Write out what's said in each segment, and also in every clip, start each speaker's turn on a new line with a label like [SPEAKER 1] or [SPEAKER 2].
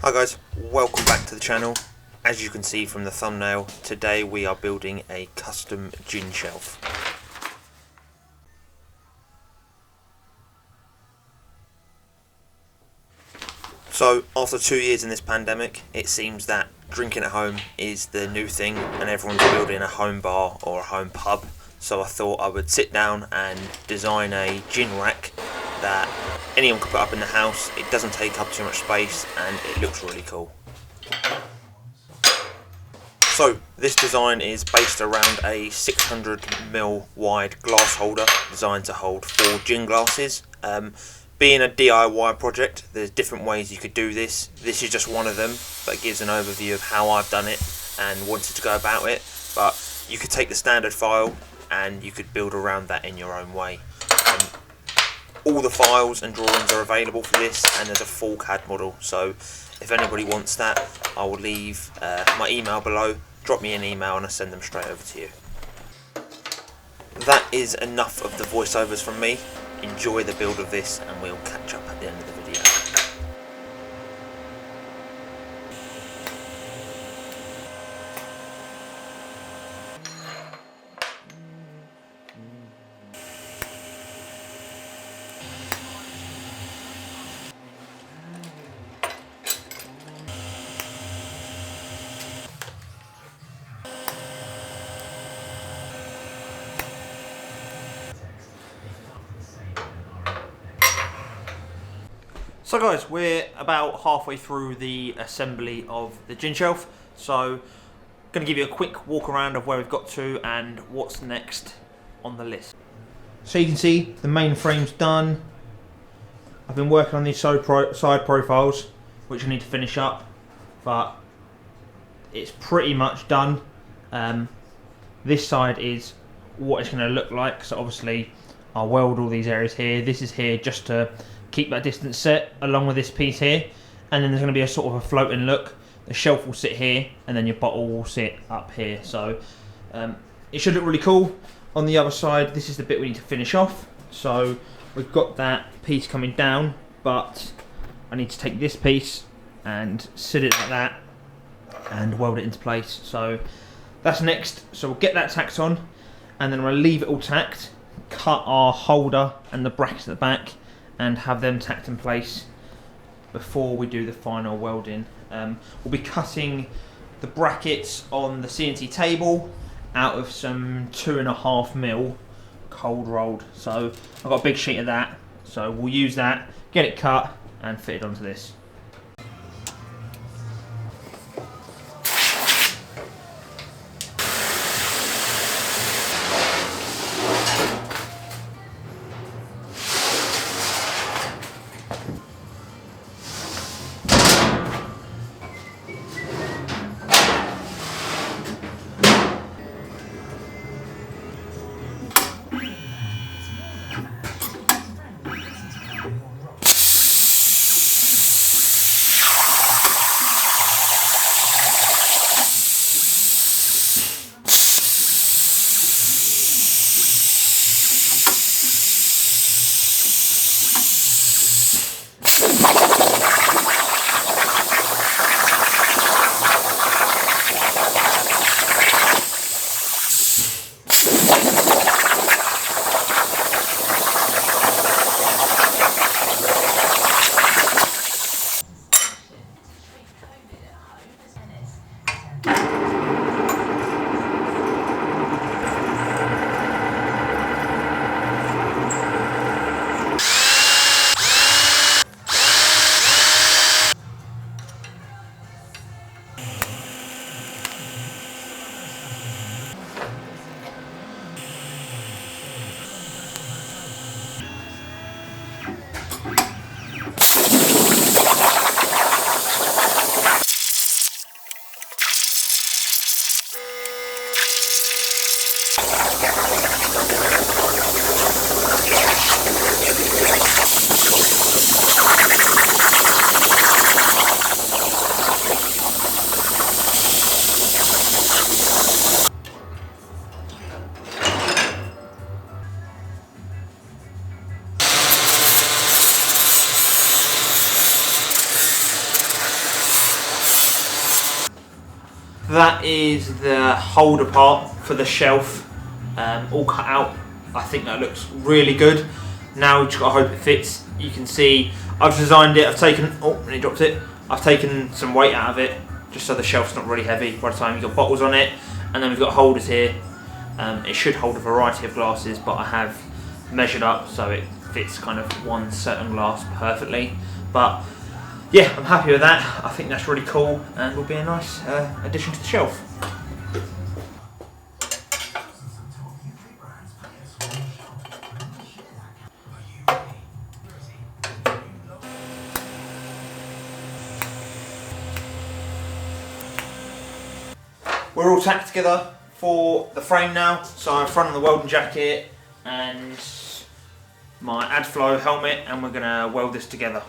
[SPEAKER 1] Hi guys, welcome back to the channel. As you can see from the thumbnail, today we are building a custom gin shelf. So after 2 years in this pandemic, it seems that drinking at home is the new thing and everyone's building a home bar or a home pub. So I thought I would sit down and design a gin rack that anyone could put up in the house. It doesn't take up too much space and it looks really cool. So this design is based around a 600mm wide glass holder designed to hold 4 gin glasses. Being a DIY project, there's different ways you could do this. This is just one of them, but it gives an overview of how I've done it and wanted to go about it. But you could take the standard file and you could build around that in your own way. All the files and drawings are available for this, and there's a full CAD model. So if anybody wants that, I will leave my email below. Drop me an email and I'll send them straight over to you. That is enough of the voiceovers from me. Enjoy the build of this and we'll catch up at the end of the video. So guys, we're about halfway through the assembly of the gin shelf, so going to give you a quick walk around of where we've got to and what's next on the list. So you can see the main frame's done. I've been working on these side profiles, which I need to finish up, but it's pretty much done. This side is what it's going to look like, so obviously I'll weld all these areas here. This is here just to keep that distance set along with this piece here, and then there's going to be a sort of a floating look. The shelf will sit here and then your bottle will sit up here, so it should look really cool. On the other side, this is the bit we need to finish off. So we've got that piece coming down, but I need to take this piece and sit it like that and weld it into place. So that's next. So we'll get that tacked on and then we'll leave it all tacked, cut our holder and the brackets at the back and have them tacked in place before we do the final welding. We'll be cutting the brackets on the CNC table out of some 2.5mm cold rolled. So I've got a big sheet of that, so we'll use that, get it cut and fit it onto this. that is the holder part for the shelf, all cut out. I think that looks really good. Now we've just got to hope it fits. You can see I've designed it, I've taken, oh, and he dropped it. I've taken some weight out of it, just so the shelf's not really heavy by the time you've got bottles on it. And then we've got holders here. It should hold a variety of glasses, but I have measured up so it fits kind of one certain glass perfectly. But yeah, I'm happy with that. I think that's really cool and will be a nice addition to the shelf. We're all tacked together for the frame now. So I'm front of the welding jacket and my AdFlow helmet, and we're gonna weld this together.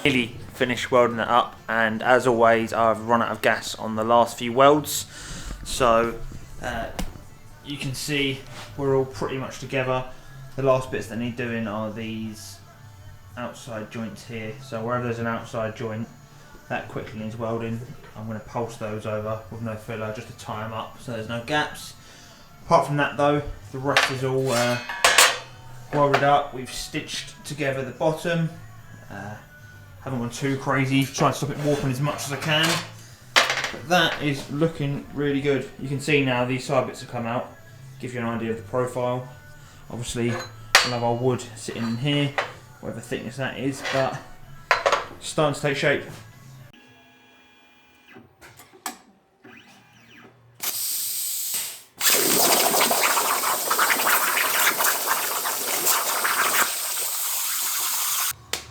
[SPEAKER 1] Nearly finished welding it up, and as always I've run out of gas on the last few welds, so you can see we're all pretty much together. The last bits that need doing are these outside joints here, so wherever there's an outside joint that quickly needs welding, I'm going to pulse those over with no filler just to tie them up so there's no gaps. Apart from that though, the rest is all welded up. We've stitched together the bottom. Haven't gone too crazy, trying to stop it warping as much as I can. But that is looking really good. You can see now these side bits have come out. Gives you an idea of the profile. Obviously we'll have our wood sitting in here, whatever thickness that is, but it's starting to take shape.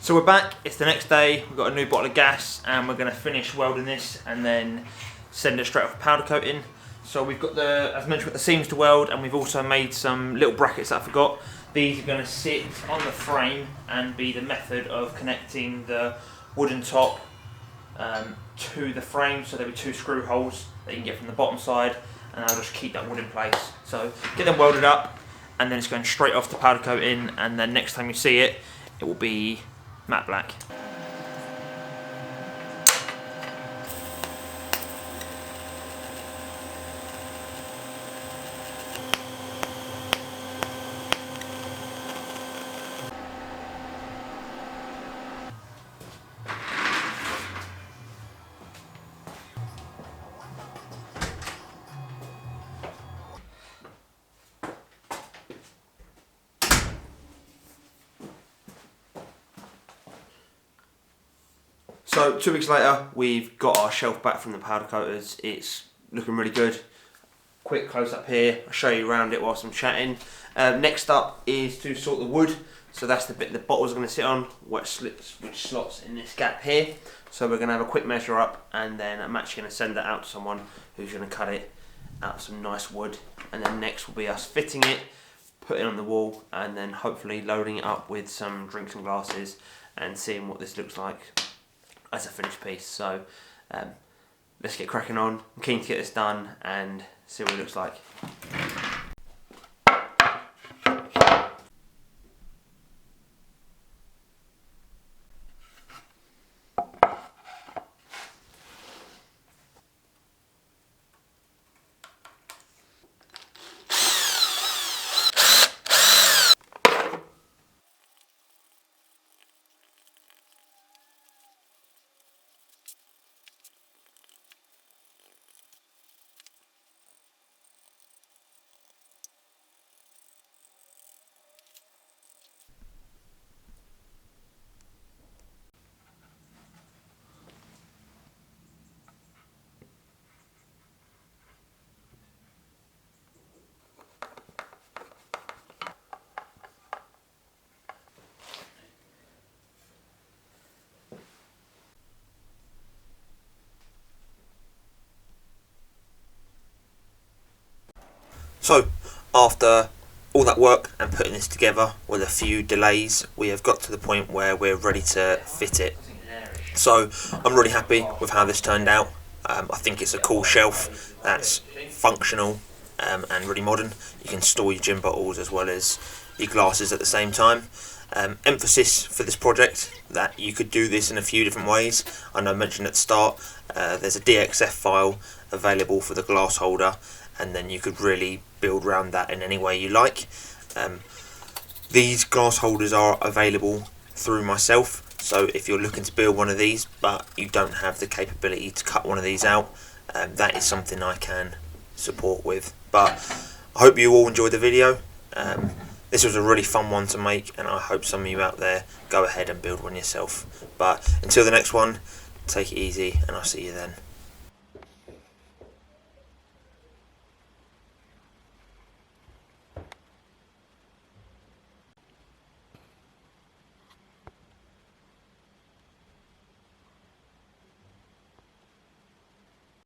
[SPEAKER 1] So we're back, it's the next day, we've got a new bottle of gas and we're going to finish welding this and then send it straight off for powder coating. So we've got the, as mentioned, the seams to weld, and we've also made some little brackets that I forgot. These are going to sit on the frame and be the method of connecting the wooden top to the frame, so there'll be two screw holes that you can get from the bottom side, and I'll just keep that wood in place. So get them welded up and then it's going straight off to powder coating, and then next time you see it, it will be matte black. So 2 weeks later, we've got our shelf back from the powder coaters. It's looking really good. Quick close up here, I'll show you around it whilst I'm chatting. Next up is to sort the wood. So that's the bit the bottle's going to sit on, which slots in this gap here. So we're going to have a quick measure up, and then I'm actually going to send that out to someone who's going to cut it out of some nice wood. And then next will be us fitting it, putting it on the wall, and then hopefully loading it up with some drinks and glasses and seeing what this looks like as a finished piece. So let's get cracking on. I'm keen to get this done and see what it looks like. So after all that work and putting this together with a few delays, we have got to the point where we're ready to fit it. So I'm really happy with how this turned out. I think it's a cool shelf that's functional and really modern. You can store your gin bottles as well as your glasses at the same time. Emphasis for this project that you could do this in a few different ways. I know I mentioned at the start there's a DXF file available for the glass holder, and then you could really build around that in any way you like. These glass holders are available through myself, so if you're looking to build one of these but you don't have the capability to cut one of these out, that is something I can support with. But I hope you all enjoyed the video. This was a really fun one to make, and I hope some of you out there go ahead and build one yourself. But until the next one, take it easy, and I'll see you then.